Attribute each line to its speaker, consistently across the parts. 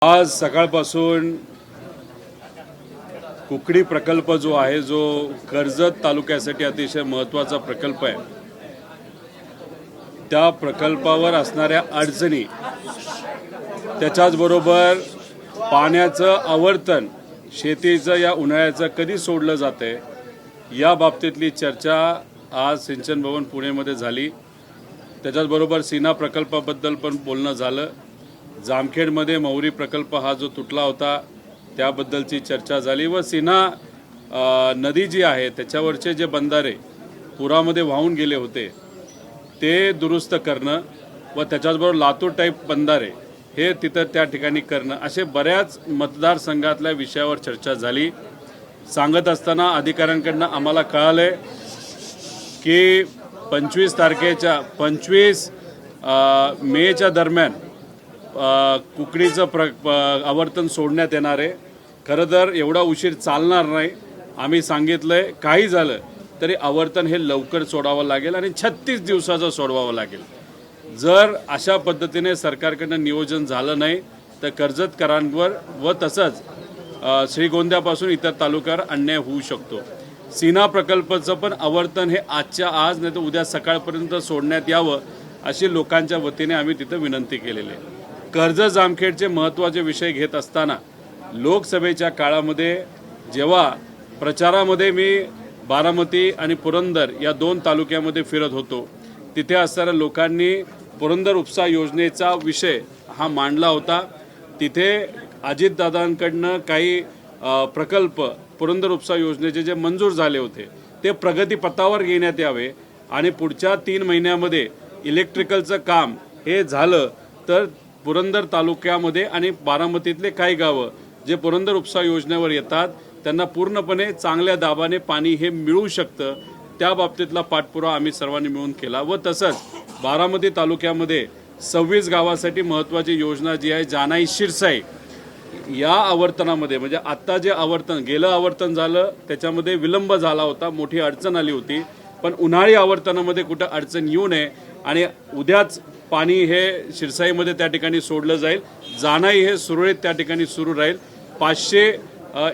Speaker 1: आज सकाळपासून कुकडी प्रकल्प जो आहे, जो कर्जत तालुक्यासाठी अतिशय महत्त्वाचा प्रकल्प आहे, त्या प्रकल्पावर असणाऱ्या अडचणी, त्याच्याचबरोबर पाण्याचं आवर्तन शेतीचं या उन्हाळ्याचं कधी सोडलं जाते, या बाबतीतली चर्चा आज सिंचन भवन पुणेमध्ये झाली। त्याच्याचबरोबर सीना प्रकल्पाबद्दल पण बोलणं झालं। जामखेडमध्ये मौरी प्रकल्प हा जो तुटला होता त्याबद्दलची चर्चा झाली व सीना नदी जी आहे त्याच्यावरचे जे बंधारे पुरामध्ये वाहून गेले होते ते दुरुस्त करणं व त्याच्याचबरोबर लातूर टाईप बंधारे हे तिथं त्या ठिकाणी करणं, असे बऱ्याच मतदारसंघातल्या विषयावर चर्चा झाली। सांगत असताना अधिकाऱ्यांकडून आम्हाला कळाले की 25 मेच्या दरम्यान कुकडीचं आवर्तन सोडण्यात येणार आहे। खरं तर एवढा उशीर चालणार नाही। आम्ही सांगितलंय काही झालं तरी आवर्तन हे लवकर सोडावं लागेल आणि 36 दिवसाचं सोडवावं लागेल। जर अशा पद्धतीने सरकारकडनं नियोजन झालं नाही तर कर्जतकरांवर व तसंच श्रीगोंद्यापासून इतर तालुक्यावर अन्याय होऊ शकतो। सीना प्रकल्पाचं पण आवर्तन हे आजच्या आज नाही तर उद्या सकाळपर्यंत सोडण्यात यावं अशी लोकांच्या वतीने आम्ही तिथं विनंती केलेली आहे। कर्जत जामखेडचे महत्त्वाचे विषय घेत असताना लोकसभेच्या काळामध्ये जेव्हा प्रचारामध्ये मी बारामती आणि पुरंदर या 2 तालुक्यामध्ये फिरत होतो, तिथे असणाऱ्या लोकांनी पुरंदर उपसा योजनेचा विषय हा मांडला होता। तिथे अजितदादांकडनं काही प्रकल्प पुरंदर उपसा योजनेचे जे मंजूर झाले होते ते प्रगतीपथावर घेण्यात यावे आणि पुढच्या 3 महिन्यामध्ये इलेक्ट्रिकलचं काम हे झालं तर पुरंदर तालुक्यामध्ये आणि बारामतीतले काही गावं जे पुरंदर उपसा योजनेवर येतात त्यांना पूर्णपणे चांगल्या दाबाने पाणी हे मिळू शकतं। त्या बाबतीतला पाठपुरावा आम्ही सर्वांनी मिळून केला व तसंच बारामती तालुक्यामध्ये 26 गावासाठी महत्त्वाची योजना जी आहे जानाई शिरसाई, या आवर्तनामध्ये म्हणजे आत्ता जे आवर्तन गेलं आवर्तन झालं त्याच्यामध्ये विलंब झाला होता, मोठी अडचण आली होती, पण उन्हाळी आवर्तनामध्ये कुठं अडचण येऊ नये आणि उद्याच पाणी हे शिरसाईमध्ये त्या ठिकाणी सोडलं जाईल। जानाई हे सुरळीत त्या ठिकाणी सुरू राहील। 500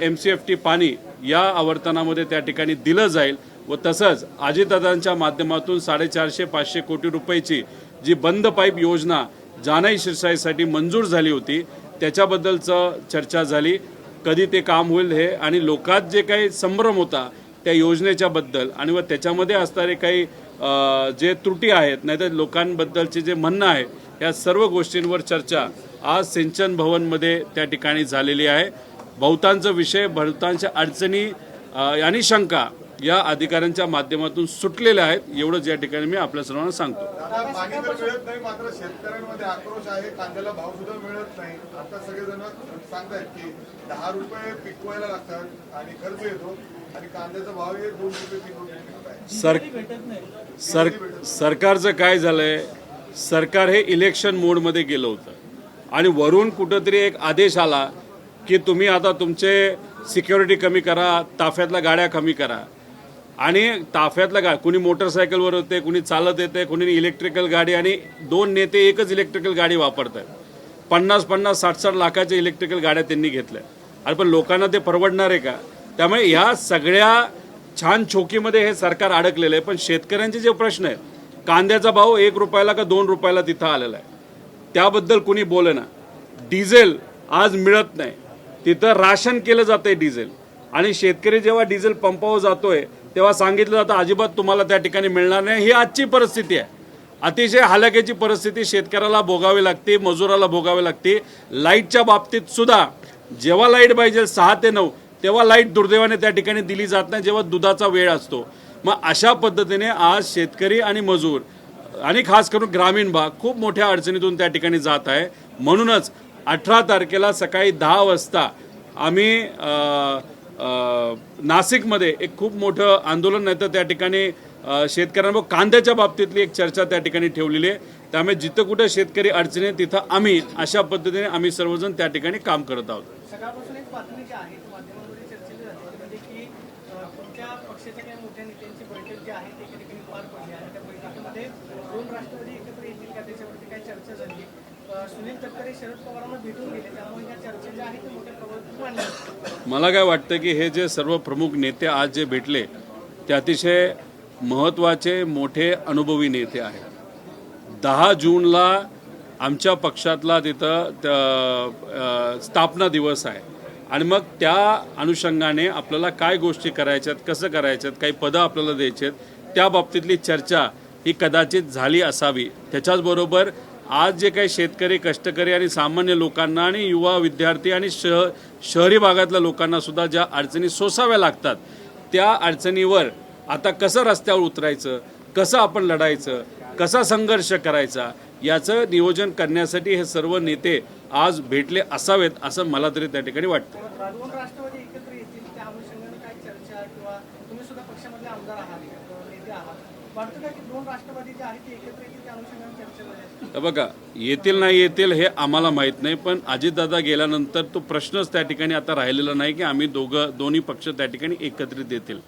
Speaker 1: MCFT पाणी या आवर्तनामध्ये त्या ठिकाणी दिलं जाईल व तसंच अजितदादांच्या माध्यमातून 450-500 कोटी रुपयाची जी बंद पाईप योजना जानाई शिरसाईसाठी मंजूर झाली होती त्याच्याबद्दलचं चर्चा झाली। कधी ते काम होईल हे आणि लोकात जे काही संभ्रम होता त्या योजनेच्या बद्दल आणि व त्याच्यामध्ये असणारे काही जे त्रुटी आहेत नाहीतर लोकांबद्दलचे जे म्हणणं आहे या सर्व गोष्टींवर चर्चा आज सिंचन भवनमध्ये त्या ठिकाणी झालेली आहे। बहुतांचा विषय, बहुतांच्या अडचणी आणि शंका या अधिकाऱ्यांच्या माध्यमातून सुटलेल्या आहेत, एवढंच या ठिकाणी मी आपल्या सर्वांना सांगतो।
Speaker 2: पाणी तर मिळत नाही, मात्र शेतकऱ्यांमध्ये आक्रोश आहे, कांद्याला भाव सुद्धा मिळत नाही। आता सगळेजण सांगतात की 10 रुपये पिकवायला लागतात आणि खर्च येतो आणि कांद्याचा भाव 2 रुपये 3 रुपये।
Speaker 1: सरकारचं काय झालंय, सरकार हे इलेक्शन मोडमध्ये गेलं होतं आणि वरून कुठंतरी एक आदेश आला की तुम्ही आता तुमचे सिक्युरिटी कमी करा, ताफ्यातल्या गाड्या कमी करा आणि ताफ्यातल्या कुणी मोटरसायकलवर होते, कुणी चालत येते, कुणी इलेक्ट्रिकल गाडी आणि 2 नेते एकच इलेक्ट्रिकल गाडी वापरतात। 50-50, 60-60 लाखाच्या इलेक्ट्रिकल गाड्या त्यांनी घेतल्या। अरे पण लोकांना ते परवडणार आहे का? त्यामुळे ह्या सगळ्या छान चोकीमध्ये हे सरकार अडकलेलं आहे। पण शेतकऱ्यांचे जे प्रश्न आहेत, कांद्याचा भाव 1 रुपयाला का 2 रुपयाला तिथं आलेला आहे, त्याबद्दल कुणी बोलेना। डिझेल आज मिळत नाही, तिथं राशन केलं जातंय डिझेल आणि शेतकरी जेव्हा डिझेल पंपावर जातोय तेव्हा सांगितलं जातं अजिबात तुम्हाला त्या ठिकाणी मिळणार नाही। ही आजची परिस्थिती आहे, अतिशय हलाखीची परिस्थिती शेतकऱ्याला भोगावी लागते, मजुराला भोगावी लागते। लाईटच्या बाबतीत सुद्धा जेव्हा लाईट पाहिजे 6 ते 9 तेव्हा लाईट दुर्दैवाने त्या ठिकाणी दिली जात नाही, जेव्हा दुधाचा वेळ असतो। मग अशा पद्धतीने आज शेतकरी आणि मजूर आणि खास करून ग्रामीण भाग खूप मोठ्या अडचणीतून त्या ठिकाणी जात आहे। म्हणूनच 18 तारखेला सकाळी 10 वाजता आम्ही नाशिकमध्ये एक खूप मोठं आंदोलन नाही तर त्या ठिकाणी शेतकऱ्यांवर कांद्याच्या बाबतीतली एक चर्चा त्या ठिकाणी ठेवलेली आहे। त्यामुळे जिथं कुठं शेतकरी अडचणी तिथं आम्ही अशा पद्धतीने आम्ही सर्वजण त्या ठिकाणी काम करत आहोत।
Speaker 3: सकाळपासून एक बातमी जी आहे माध्यमांमध्ये चर्चेली जाते म्हणजे की तुमच्या पक्षाच्या काही मोठ्या नेत्यांची बैठक जी आहे ती एका ठिकाणी पार पडली आणि त्या बैठकीमध्ये 2 राष्ट्रवादी एकत्र येतील का त्याच्यावरती काही चर्चा झाली। सुनील तटकरे शरद पवारांना भेटून गेले, त्यामुळे या चर्चा ज्या आहेत ते मोठ्या प्रमाणात मांडल्या.
Speaker 1: मला काय वाटतं की हे जे सर्व प्रमुख नेते आज जे भेटले ते अतिशय महत्त्वाचे मोठे अनुभवी नेते आहेत. 10 जूनला आमच्या पक्षातला तिथं स्थापना दिवस आहे आणि मग त्या अनुषंगाने आपल्याला काय गोष्टी करायच्यात, कसं करायच्यात, काही पदं आपल्याला द्यायची आहेत, त्या बाबतीतली चर्चा ही कदाचित झाली असावी. त्याच्याचबरोबर आज जे काही शेतकरी, कष्टकरी आणि सामान्य लोकांना आणि युवा विद्यार्थी आणि शहरी भागातल्या लोकांना सुद्धा ज्या अडचणी सोसाव्या लागतात त्या अडचणीवर आता कसं रस्त्यावर उतरायचं, कसं आपण लढायचं, कसा संघर्ष करायचा याचं नियोजन करण्यासाठी हे सर्व नेते आज भेटले असावेत असं मला तरी त्या ठिकाणी वाटतं.
Speaker 3: दोन राष्ट्रवादी एकत्र येतील त्या अनुषंगाने काय चर्चा किंवा तुम्ही सुद्धा पक्षामधले आमदार आहात, नेते आहात, वाटतं का की दोन राष्ट्रवादी जे आहेत ते एकत्र येतील त्या अनुषंगाने चर्चा झाली?
Speaker 1: तर बघा, येतील नाही येतील हे आम्हाला माहीत नाही, पण अजितदादा गेल्यानंतर तो प्रश्नच त्या ठिकाणी आता राहिलेला नाही की आम्ही दोन्ही पक्ष त्या ठिकाणी एकत्रित येतील.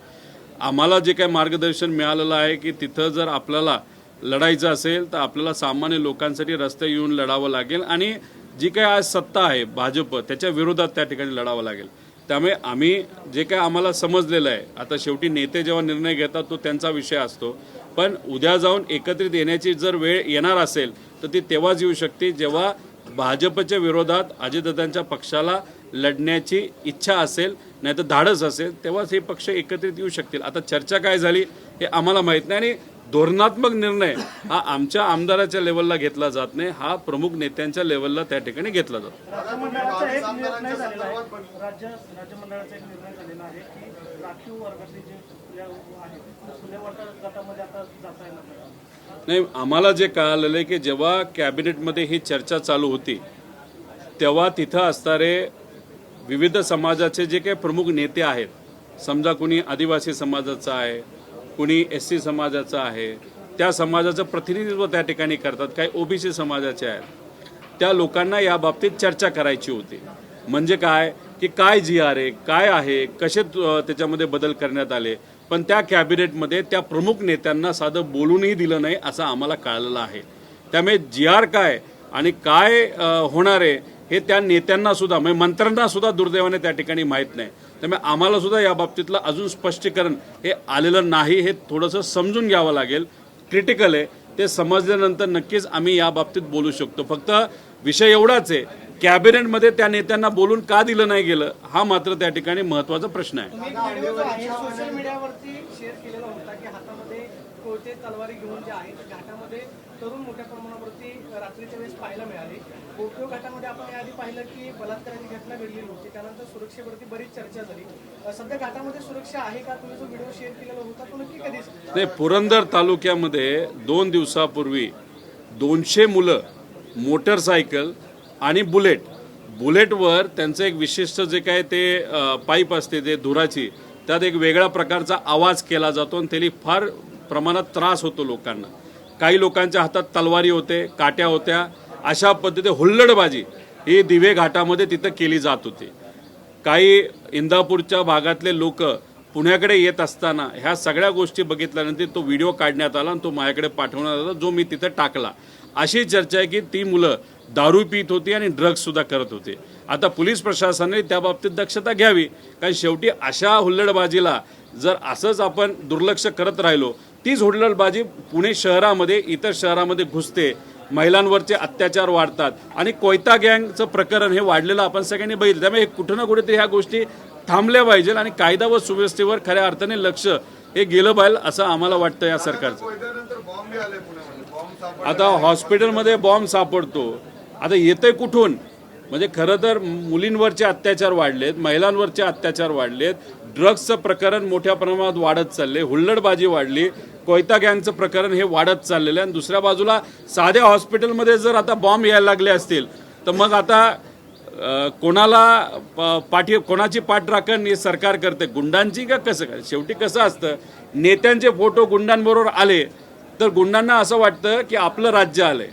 Speaker 1: आम्हाला जे काही मार्गदर्शन मिळालेलं आहे की तिथं जर आपल्याला लढायचं असेल तर आपल्याला सामान्य लोकांसाठी रस्ते येऊन लढावं लागेल आणि जी काही आज सत्ता आहे भाजप त्याच्या विरोधात त्या ठिकाणी लढावं लागेल. त्यामुळे आम्ही जे काही आम्हाला समजलेलं आहे, आता शेवटी नेते जेव्हा निर्णय घेतात तो त्यांचा विषय असतो, पण उद्या जाऊन एकत्रित येण्याची जर वेळ येणार असेल तर ती तेव्हाच येऊ शकते जेव्हा भाजपच्या विरोधात अजितदादांच्या पक्षाला लढण्याची इच्छा असेल, नाही तर धाडस असेल, तेव्हाच हे पक्ष एकत्रित येऊ शकतील. आता चर्चा काय झाली हे आम्हाला माहीत नाही आणि धोरणात्मक निर्णय हा आमच्या आमदाराच्या लेवलला घेतला जात नाही, हा प्रमुख नेत्यांच्या लेवलला त्या ठिकाणी घेतला जातो.
Speaker 3: राज्यमंडळाचा एक निर्णय झालेला आहे की राखीव वर्गातले जे आहेत खुल्या गटामध्ये आता जाता येणार नाही.
Speaker 1: नाही, आम्हाला जे कळालेलं आहे की जेव्हा कॅबिनेटमध्ये ही चर्चा चालू होती तेव्हा तिथं असणारे विविध समाजाचे जे काही प्रमुख नेते आहेत, समजा कुणी आदिवासी समाजाचा आहे, कुणी SC समाजाचा आहे, त्या समाजाचं प्रतिनिधित्व त्या ठिकाणी करतात, काही OBC समाजाचे आहेत, त्या लोकांना या बाबतीत चर्चा करायची होती. म्हणजे काय की काय GR आहे, काय आहे, कसे त्याच्यामध्ये बदल करण्यात आले, पण त्या कॅबिनेटमध्ये त्या प्रमुख नेत्यांना साधं बोलूनही दिलं नाही असं आम्हाला कळलेलं आहे. त्यामुळे GR काय आणि काय होणार आहे हे त्या नेत्यांना सुद्धा म्हणजे मंत्र्यांना सुद्धा दुर्दैवाने त्या ठिकाणी माहीत नाही. त्यामुळे आम्हाला सुद्धा या बाबतीतलं अजून स्पष्टीकरण हे आलेलं नाही, हे थोडंसं समजून घ्यावं लागेल. क्रिटिकल आहे, ते समजल्यानंतर नक्कीच आम्ही या बाबतीत बोलू शकतो. फक्त विषय एवढाच आहे, कॅबिनेटमध्ये त्या नेत्यांना बोलून का दिलं नाही गेलं हा मात्र त्या ठिकाणी महत्त्वाचा प्रश्न आहे.
Speaker 3: तुम्ही एक व्हिडिओ जो आहे सोशल मीडियावरती शेअर केलेला होता की हातामध्ये कोयते तलवारी घेऊन जे आहेत घाटामध्ये तरुण मोठ्या प्रमाणावरती रात्रीच्या वेळेस पाहायला मिळाले. गोप्यो घाटामध्ये आपण याआधी पाहिलं की बलात्काराची घटना घडलेली होती, त्यानंतर सुरक्षेवरती बरीच चर्चा झाली. सध्या घाटामध्ये सुरक्षा आहे का? तुम्ही जो व्हिडिओ शेअर केलेला होता तो नक्की कधी?
Speaker 1: नाही, पुरंदर तालुक्यामध्ये 2 दिवसापूर्वी 200 मुलं मोटरसायकल आणि बुलेटवर त्यांचं एक विशिष्ट जे काय ते पाईप असते ते धुराची, त्यात एक वेगळ्या प्रकारचा आवाज केला जातो आणि त्याला फार प्रमाणात त्रास होतो लोकांना. काही लोकांच्या हातात तलवारी होते, काट्या होत्या, अशा पद्धतीने हुल्लडबाजी ही दिवे घाटामध्ये तिथं केली जात होती. काही इंदापूरच्या भागातले लोक पुण्याकडे येत असताना ह्या सगळ्या गोष्टी बघितल्यानंतर तो व्हिडिओ काढण्यात आला आणि तो माझ्याकडे पाठवण्यात आला, जो मी तिथं टाकला. अशी चर्चा आहे की ती मुलं दारू पित होती आणि ड्रग्स सुद्धा करत होते. आता पोलीस प्रशासनाने त्या बाबतीत दक्षता घ्यावी, कारण शेवटी अशा हुल्लडबाजीला जर असंच आपण दुर्लक्ष करत राहिलो, तीच हुल्लडबाजी पुणे शहरामध्ये इतर शहरामध्ये घुसते, महिलांवरचे अत्याचार वाढतात आणि कोयता गँगचं प्रकरण हे वाढलेलं आपण सगळ्यांनी बघितलं. त्यामुळे कुठं ना कुठेतरी ह्या गोष्टी थांबल्या पाहिजे आणि कायदा व सुव्यवस्थेवर खऱ्या अर्थाने लक्ष हे गेलं पाहिजे असं आम्हाला वाटतं या सरकारचं. आता हॉस्पिटलमध्ये बॉम्ब सापडतो, आता येतंय कुठून? म्हणजे खरं तर मुलींवरचे अत्याचार वाढलेत, महिलांवरचे अत्याचार वाढलेत, ड्रग्सचं प्रकरण मोठ्या प्रमाणात वाढत चालले, हुल्लडबाजी वाढली, कोयता गँगचं प्रकरण हे वाढत चाललेलं आहे. आणि दुसऱ्या बाजूला साध्या हॉस्पिटलमध्ये जर आता बॉम्ब यायला लागले असतील तर मग आता कोणाची पाठराखण हे सरकार करते, गुंडांची का कसं काय? शेवटी कसं असतं, नेत्यांचे फोटो गुंडांबरोबर आले तर गुंडांना असं वाटतं की आपलं राज्य आलंय.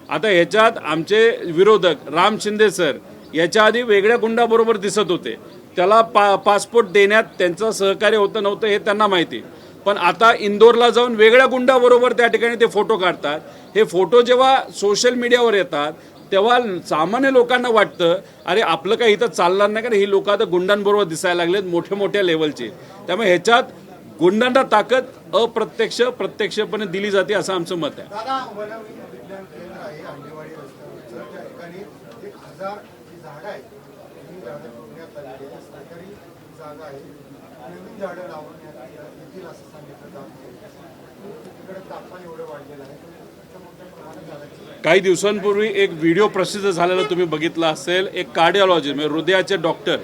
Speaker 1: आता ह्याच्यात आमचे विरोधक राम शिंदे सर याच्या आधी वेगळ्या गुंडाबरोबर दिसत होते, त्याला पासपोर्ट देण्यात त्यांचं सहकार्य होतं नव्हतं हे त्यांना माहिती, पण आता इंदोरला जाऊन वेगळ्या गुंडाबरोबर त्या ठिकाणी ते फोटो काढतात. हे फोटो जेव्हा सोशल मीडियावर येतात तेव्हा सामान्य लोकांना वाटतं अरे आपलं काही इथं चालणार नाही, कारण ही लोक आता गुंडांबरोबर दिसायला लागलेत मोठ्या मोठ्या लेवलचे. त्यामुळे ह्याच्यात गुंडांना ताकद प्रत्यक्षपणे दिली जाते असं आमचं मत आहे.
Speaker 4: दादा, वन विज्ञान केंद्र आहे अंडेवाडी रस्त्यावरचं, त्या ठिकाणी 1000 जी झाडं आहेत ही झाडं तोडण्यात आलेली आहे. सरकारी जागा आहे, नवीन झाडं लावण्यात येतील असं सांगितलं जात आहे. तिकडे तापमान एवढं वाढलेलं आहे, मोठ्या प्रमाणात झाडाची.
Speaker 1: काही दिवसांपूर्वी एक व्हिडिओ प्रसिद्ध झालेला तुम्ही बघितला असेल. एक कार्डिओलॉजिस्ट म्हणजे हृदयाचे डॉक्टर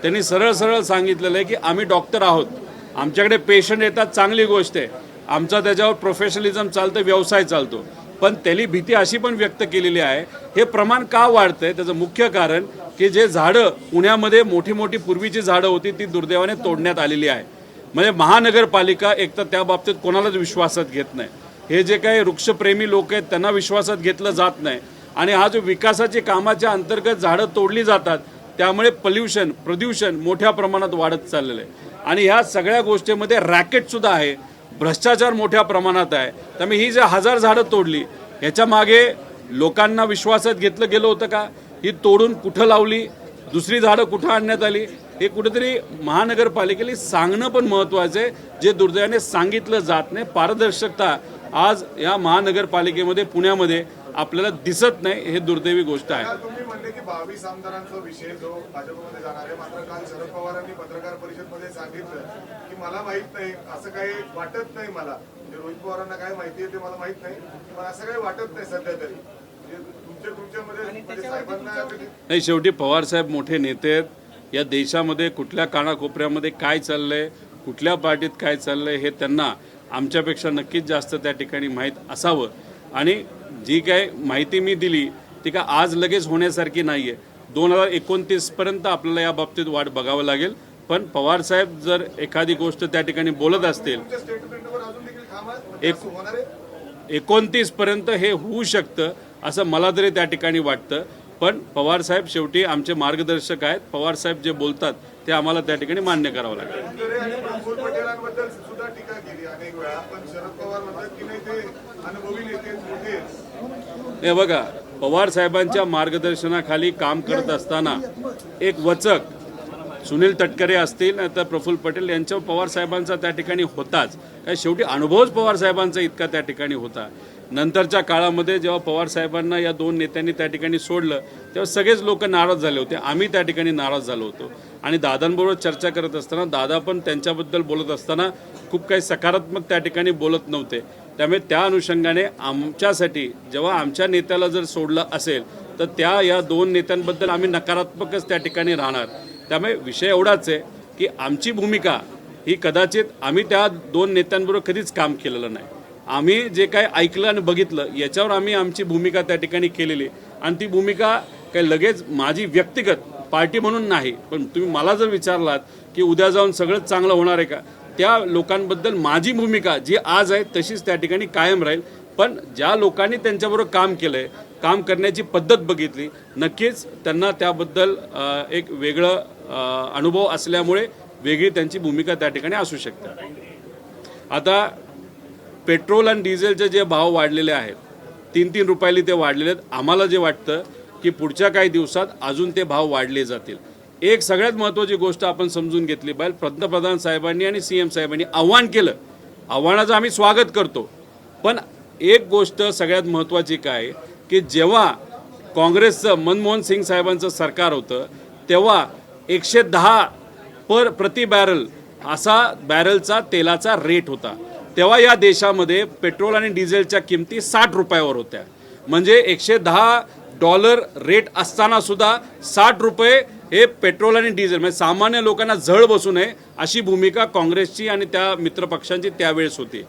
Speaker 1: त्यांनी सरळ सरळ सांगितलेलं आहे की आम्ही डॉक्टर आहोत, आमच्याकडे पेशंट येतात, चांगली गोष्ट आहे, आमचा त्याच्यावर प्रोफेशनलिझम चालतं, व्यवसाय चालतो. पण त्यांनी भीती अशी पण व्यक्त केलेली आहे हे प्रमाण का वाढतंय त्याचं मुख्य कारण की जे झाडं पुण्यामध्ये मोठी मोठी पूर्वीची झाडं होती ती दुर्दैवाने तोडण्यात आलेली आहे. म्हणजे महानगरपालिका एक तर त्या बाबतीत कोणालाच विश्वासात घेत नाही. हे जे काही वृक्षप्रेमी लोक आहेत त्यांना विश्वासात घेतलं जात नाही. आणि हा जो विकासाची कामाच्या अंतर्गत झाडं तोडली जातात त्यामुळे प्रदूषण मोठ्या प्रमाणात वाढत चाललेलं आहे. आणि ह्या सगळ्या गोष्टीमध्ये रॅकेटसुद्धा आहे, भ्रष्टाचार मोठ्या प्रमाणात आहे. त्यामुळे ही जे 1000 झाडं तोडली ह्याच्या मागे लोकांना विश्वासात घेतलं गेलं होतं का? ही तोडून कुठं लावली, दुसरी झाडं कुठं आणण्यात आली, हे कुठेतरी महानगरपालिकेला सांगणं पण महत्त्वाचं आहे, जे दुर्दैवाने सांगितलं जात नाही. पारदर्शकता आज या महानगरपालिकेमध्ये पुण्यामध्ये आपल्याला दिसत नाही, हे दुर्दैवी गोष्ट आहे.
Speaker 2: तुम्ही म्हणले की 22 आमदारांचा विषय जो भाजपमध्ये जाणार आहे, मात्र काल शरद पवारांनी पत्रकार परिषदेमध्ये सांगितलं की मला माहित नाही, असं काही वाटत नाही मला. म्हणजे रोहित पवारांना काय माहिती आहे ते मला माहित नाही, पण असं काही वाटत नाही सध्या तरी. म्हणजे तुमच्यामध्ये साहेबांना
Speaker 1: नाही, शेवटी पवार साहेब मोठे नेते आहेत. या देशामध्ये कुठल्या कानाकोपऱ्यामध्ये काय चाललंय, कुठल्या पार्टीत काय चाललंय हे त्यांना आमच्यापेक्षा नक्कीच जास्त त्या ठिकाणी माहीत असावं. आणि जी काय माहिती मी दिली ती काय आज लगेच होण्यासारखी नाही आहे. 2029 पर्यंत आपल्याला या बाबतीत वाट बघावं लागेल. पण पवार साहेब जर एखादी गोष्ट त्या ठिकाणी बोलत असतील,
Speaker 2: स्टेटमेंटवर अजून देखील ठाम होणार आहे.
Speaker 1: 29 पर्यंत हे होऊ शकतं असं मला तरी त्या ठिकाणी वाटतं. पण पवार साहेब शेवटी आमचे मार्गदर्शक आहेत. पवार साहेब जे बोलतात ते आम्हाला त्या ठिकाणी मान्य करावं लागेल.
Speaker 2: धनंजय आणि प्रफुल्ल पटेलांबद्दल सुद्धा टीका केली अनेक वेळा, पण शरद पवार म्हणतात की नाही ते अनुभवी नेते मोठे आहेत.
Speaker 1: हे बघा, पवार साहेबांच्या मार्गदर्शनाखाली काम करत असताना एक वचक सुनील तटकरे असतील नाही तर प्रफुल्ल पटेल यांच्यावर पवार साहेबांचा त्या ठिकाणी होताच. काय शेवटी अनुभवच पवार साहेबांचा इतका त्या ठिकाणी होता. नंतरच्या काळामध्ये जेव्हा पवार साहेबांना या 2 नेत्यांनी त्या ठिकाणी सोडलं तेव्हा सगळेच लोक नाराज झाले होते, आम्ही त्या ठिकाणी नाराज झालो होतो. आणि दादांबरोबर चर्चा करत असताना दादा पण त्यांच्याबद्दल बोलत असताना खूप काही सकारात्मक त्या ठिकाणी बोलत नव्हते. त्यामुळे त्या अनुषंगाने आमच्यासाठी जेव्हा आमच्या नेत्याला जर सोडलं असेल तर या 2 नेत्यांबद्दल आम्ही नकारात्मकच त्या ठिकाणी राहणार. त्यामुळे विषय एवढाच आहे की आमची भूमिका ही कदाचित आम्ही त्या 2 नेत्यांबरोबर कधीच काम केलेलं नाही. आम्ही जे काय ऐकलं आणि बघितलं याच्यावर आम्ही आमची भूमिका त्या ठिकाणी केलेली. आणि ती भूमिका काही लगेच माझी व्यक्तिगत पार्टी म्हणून नाही, पण तुम्ही मला जर विचारलात की उद्या जाऊन सगळंच चांगलं होणार आहे का, त्या लोकांबद्दल माझी भूमिका जी आज आहे तशीच त्या ठिकाणी कायम राहील. पण ज्या लोकांनी त्यांच्याबरोबर काम केलं आहे, काम करण्याची पद्धत बघितली, नक्कीच त्यांना त्याबद्दल एक वेगळं अनुभव असल्यामुळे वेगळी त्यांची भूमिका त्या ठिकाणी असू शकते. आता पेट्रोल आणि डिझेलचे जे भाव वाढलेले आहेत 3-3 रुपयाला ते वाढलेले आहेत. आम्हाला जे वाटतं की पुढच्या काही दिवसात अजून ते भाव वाढले जातील. एक सगळ्यात महत्त्वाची गोष्ट आपण समजून घेतली पाहिजे, पंतप्रधान साहेबांनी आणि CM साहेबांनी आव्हान केलं, आव्हानाचं आम्ही स्वागत करतो. पण एक गोष्ट सगळ्यात महत्त्वाची काय की जेव्हा काँग्रेसचं मनमोहन सिंग साहेबांचं सरकार होतं तेव्हा 110 प्रति बॅरल असा बॅरलचा तेलाचा रेट होता. तेव्हा या देशामध्ये पेट्रोल आणि डिझेलच्या किमती 60 रुपयावर होत्या. म्हणजे $110 रेट असताना सुद्धा 60 रुपये हे पेट्रोल आणि डिझेल, म्हणजे सामान्य लोकांना झळ बसू नये अशी भूमिका काँग्रेसची आणि त्या मित्रपक्षांची त्यावेळेस होती.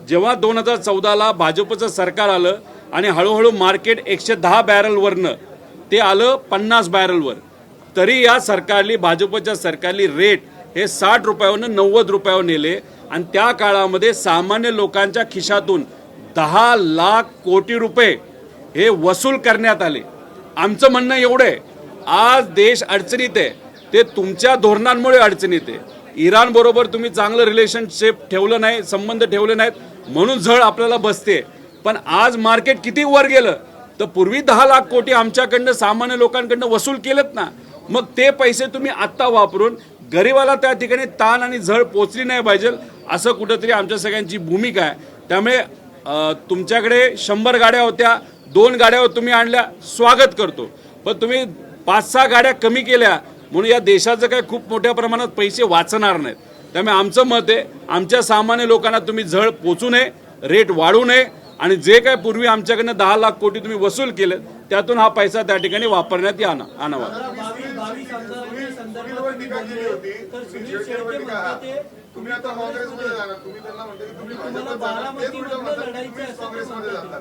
Speaker 1: जेव्हा 2014ला भाजपचं सरकार आलं आणि हळूहळू मार्केट 110 बॅरलवरनं ते आलं 50 बॅरलवर, तरी या सरकारली भाजपच्या सरकारली रेट हे 60 रुपयावरून 90 रुपयावर नेले. आणि त्या काळामध्ये सामान्य लोकांच्या खिशातून 10 लाख कोटी रुपये हे वसूल करण्यात आले. आमचं म्हणणं एवढं आहे, आज देश अडचणीत आहे ते तुमच्या धोरणांमुळे अडचणीत आहे. इराण बरोबर तुम्ही चांगलं रिलेशनशिप ठेवलं नाही, संबंध ठेवले नाहीत म्हणून झळ आपल्याला बसते. पण आज मार्केट किती वर गेलं तर पूर्वी 10 लाख कोटी आमच्याकडनं सामान्य लोकांकडनं वसूल केलेत ना, मग ते पैसे तुम्ही आत्ता वापरून गरिबाला त्या ठिकाणी ताण आणि झळ पोचली नाही पाहिजे असं कुठंतरी आमच्या सगळ्यांची भूमिका आहे. त्यामुळे तुमच्याकडे 100 गाड्या होत्या, 2 गाड्या तुम्ही आणल्या, स्वागत करतो, पण तुम्ही 5-6 गाड्या कमी केल्या म्हणून या देशाचं काय खूप मोठ्या प्रमाणात पैसे वाचणार नाहीत. त्यामुळे आमचं मत आहे, आमच्या सामान्य लोकांना तुम्ही झळ पोचू नये, रेट वाढू नये आणि जे काय पूर्वी आमच्याकडनं 10 लाख कोटी तुम्ही वसूल केले त्यातून हा पैसा त्या ठिकाणी वापरण्यात आणावा.
Speaker 2: सुनीलवर टीका केली होती, सुनील शेळकेवर टीका आहे. तुम्ही आता काँग्रेसमध्ये जाणार, तुम्ही त्यांना म्हणता की तुम्ही भाजपमध्ये जाणार, ते उलटं म्हणतात तुम्ही काँग्रेसमध्ये जाणार.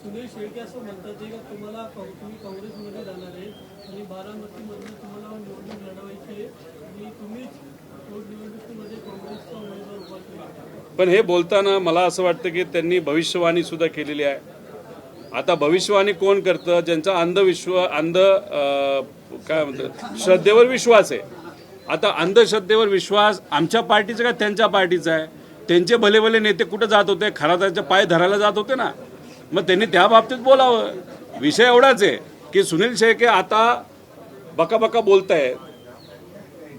Speaker 5: सुनील शेळके असं म्हणतात की तुम्हाला तुम्ही काँग्रेसमध्ये जाणार आहे आणि बारामतीमधून तुम्हाला निवडणूक लढवायची आहे आणि तुम्हीच पोटनिवडणुकीमध्ये काँग्रेसचा उमेदवार उभा केला.
Speaker 1: पण हे बोलताना मला असं वाटतं की त्यांनी भविष्यवाणी सुद्धा केलेली आहे. आता भविष्यवाणी कोण करतं? ज्यांचा काय म्हणतात श्रद्धेवर विश्वास आहे. आता अंधश्रद्धेवर विश्वास आमच्या पार्टीचा का त्यांच्या पार्टीचा आहे? त्यांचे भले भले नेते कुठं जात होते? खराताच्या पाय धरायला जात होते ना, मग त्यांनी त्या बाबतीत बोलावं. विषय एवढाच आहे की सुनील शेळके आता बका बोलतायत.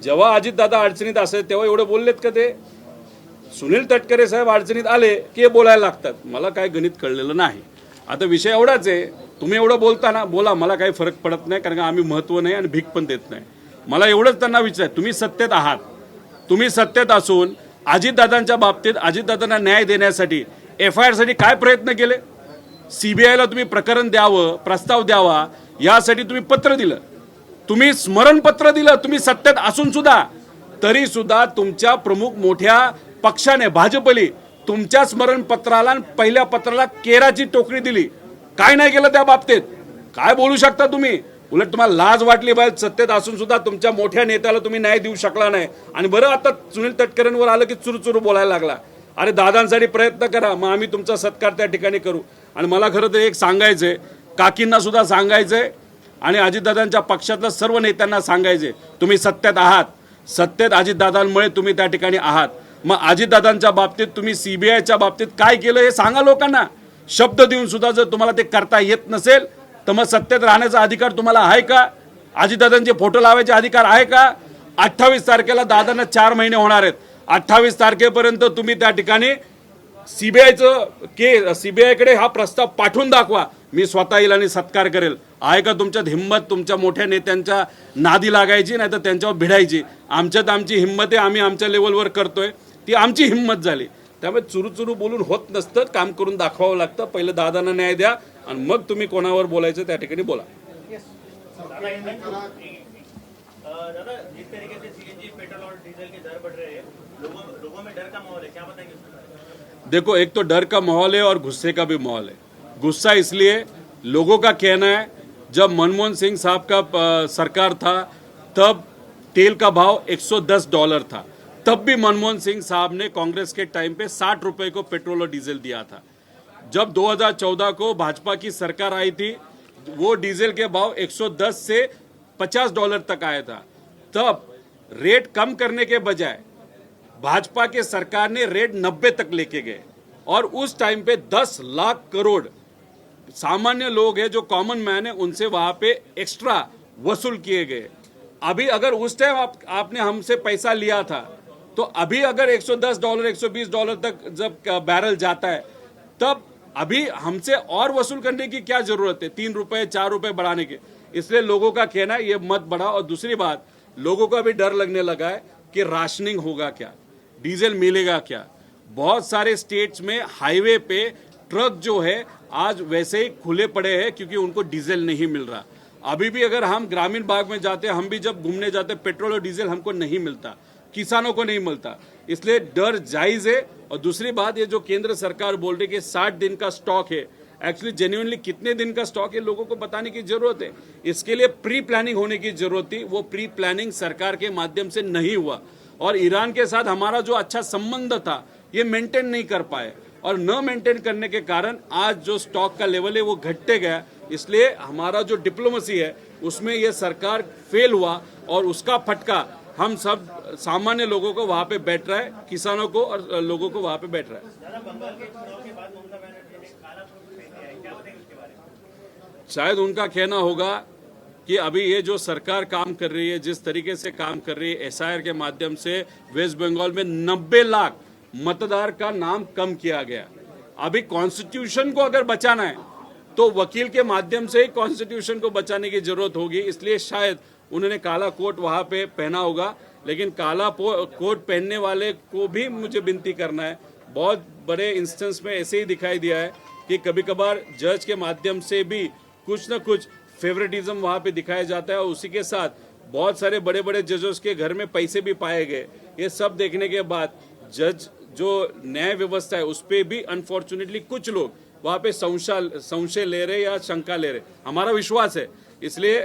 Speaker 1: जेव्हा अजितदादा अडचणीत असेल तेव्हा एवढे बोललेत का ते? सुनील तटकरे साहेब अडचणीत आले की हे बोलायला लागतात. मला काय गणित कळलेलं नाही. आता विषय एवढाच आहे, तुम्ही एवढं बोलताना बोला, मला काही फरक पडत नाही, कारण का आम्ही महत्त्व नाही आणि भीक पण देत नाही. मला एवढंच त्यांना विचारायचं, तुम्ही सत्तेत आहात, तुम्ही सत्तेत असून अजितदादांच्या बाबतीत अजितदादांना न्याय देण्यासाठी FIR साठी काय प्रयत्न केले? CBIला तुम्ही प्रकरण द्यावं, प्रस्ताव द्यावा यासाठी तुम्ही पत्र दिलं, तुम्ही स्मरणपत्र दिलं, तुम्ही सत्तेत असून सुद्धा. तरी सुद्धा तुमच्या प्रमुख मोठ्या पक्षाने भाजपली तुमच्या स्मरणपत्राला आणि पहिल्या पत्राला केराची टोकरी दिली. काय नाही केलं त्या बाबतीत? काय बोलू शकता तुम्ही? उलट तुम्हाला लाज वाटली पाहिजे, सत्तेत असून सुद्धा तुमच्या मोठ्या नेत्याला तुम्ही न्याय देऊ शकला नाही. आणि बरं आता सुनील तटकरेंवर आलं की चुरू बोलायला लागला. अरे दादांसाठी प्रयत्न करा, मग आम्ही तुमचा सत्कार त्या ठिकाणी करू. आणि मला खरं तर एक सांगायचंय, काकींना सुद्धा सांगायचंय आणि अजितदादांच्या पक्षातल्या सर्व नेत्यांना सांगायचे, तुम्ही सत्तेत आहात, सत्तेत अजितदादांमुळे तुम्ही त्या ठिकाणी आहात. मग अजितदादांच्या बाबतीत तुम्ही CBIच्या बाबतीत काय केलं हे सांगा लोकांना. शब्द देऊन सुद्धा जर तुम्हाला ते करता येत नसेल तर मग सत्तेत राहण्याचा अधिकार तुम्हाला आहे का? अजितदादांचे फोटो लावायचे अधिकार आहे का? 28 तारखेला दादांना 4 महिने होणार आहेत. 28 तारखेपर्यंत तुम्ही त्या ठिकाणी CBIकडे हा प्रस्ताव पाठवून दाखवा, मी स्वतः येईल आणि सत्कार करेल. आहे का तुमच्यात हिंमत तुमच्या मोठ्या नेत्यांच्या नादी लागायची, नाही तर त्यांच्यावर भिडायची? आमच्यात आमची हिंमत आहे, आम्ही आमच्या लेवलवर करतोय, ती आमची हिंमत झाली. त्यामुळे चुरू बोलून होत नसतं, काम करून दाखवावं लागतं. पहिलं दादांना न्याय द्या आणि मग तुम्ही कोणावर बोलायचं त्या ठिकाणी बोला.
Speaker 6: दादा, जिस तरीके से CNG, पेट्रोल और डीजल के दर बढ़ रहे हैं, लोगों में डर का माहौल है, क्या बताएंगे उसके बारे में?
Speaker 1: देखो, एक तो डर का माहौल है और गुस्से का भी माहौल है. गुस्सा इसलिए, लोगों का कहना है जब मनमोहन सिंह साहब का सरकार था तब तेल का भाव $110 था. तब भी मनमोहन सिंह साहब ने कांग्रेस के टाइम पे 60 रुपए को पेट्रोल और डीजल दिया था. जब 2014 को भाजपा की सरकार आई थी, वो डीजल के भाव 110 से $50 तक आया था. तब रेट कम करने के बजाय भाजपा के सरकार ने रेट 90 तक लेके गए और उस टाइम पे 10 लाख करोड़ सामान्य लोग हैं जो कॉमन मैन है उनसे वहां पे एक्स्ट्रा वसूल किए गए. अभी अगर उस टाइम आपने हमसे पैसा लिया था तो अभी अगर $110 $120 तक जब बैरल जाता है तब अभी हमसे और वसूल करने की क्या जरूरत है? 3 रुपए 4 रुपए बढ़ाने के. इसलिए लोगों का कहना है ये मत बढ़ा. और दूसरी बात, लोगों को अभी डर लगने लगा है कि राशनिंग होगा क्या, डीजल मिलेगा क्या. बहुत सारे स्टेट्स में हाईवे पे ट्रक जो है आज वैसे ही खुले पड़े हैं क्योंकि उनको डीजल नहीं मिल रहा. अभी भी अगर हम ग्रामीण भाग में जाते हैं, हम भी जब घूमने जाते हैं, पेट्रोल और डीजल हमको नहीं मिलता, किसानों को नहीं मिलता. इसलिए डर जायज है. और दूसरी बात, ये जो केंद्र सरकार बोल रही है कि 60 दिन का स्टॉक है, एक्चुअली जेन्युइनली कितने दिन का स्टॉक है लोगों को बताने की जरूरत है. इसके लिए प्री प्लानिंग होने की जरूरत थी. वो प्री प्लानिंग सरकार के माध्यम से नहीं हुआ और ईरान के साथ हमारा जो अच्छा संबंध था ये मेंटेन नहीं कर पाए और न मेंटेन करने के कारण आज जो स्टॉक का लेवल है वो घटते गया. इसलिए हमारा जो डिप्लोमेसी है उसमें ये सरकार फेल हुआ और उसका फटका हम सब सामान्य लोगों को वहां पे बैठ रहा है, किसानों को और लोगों को वहां पे बैठ रहा है.
Speaker 6: दादा, बंगाल के चुनाव के बाद ममता बनर्जी ने काला सूट पहन लिया है, क्या बताएंगे उसके बारे में?
Speaker 1: शायद उनका कहना होगा कि अभी ये जो सरकार काम कर रही है, जिस तरीके से काम कर रही है, SIR के माध्यम से वेस्ट बंगाल में 90 लाख मतदार का नाम कम किया गया। अभी कॉन्स्टिट्यूशन को अगर बचाना है तो वकील के माध्यम से ही कॉन्स्टिट्यूशन को बचाने की जरूरत होगी, इसलिए शायद उन्होंने काला कोट वहां पे पहना होगा। लेकिन काला कोट पहनने वाले को भी मुझे विनती करना है, बहुत बड़े इंस्टेंस में ऐसे ही दिखाई दिया है कि कभी कभार जज के माध्यम से भी कुछ न कुछ फेवरेटिज्म वहां पे दिखाया जाता है, और उसी के साथ बहुत सारे बड़े बड़े जजों के घर में पैसे भी पाए गए। ये सब देखने के बाद जज जो न्याय व्यवस्था है उस पर भी अनफॉर्चुनेटली कुछ लोग वहां पे संशय ले रहे या शंका ले रहे। हमारा विश्वास है, इसलिए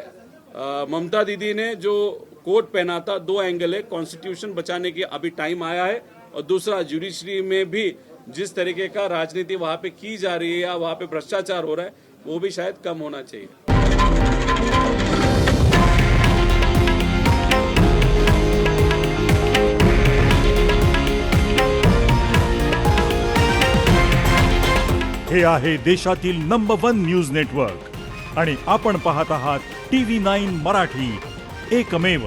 Speaker 1: ममता दीदी ने जो कोट पहना था, 2 एंगल है, कॉन्स्टिट्यूशन बचाने की अभी टाइम आया है, और दूसरा जुडिशरी में भी जिस तरीके का राजनीति वहां पे की जा रही है या वहां पे भ्रष्टाचार हो रहा है वो भी शायद कम होना चाहिए।
Speaker 7: हे आहे देशातील नंबर 1 न्यूज नेटवर्क आणि आपण पाहत आहात TV9 मराठी, एकमेव।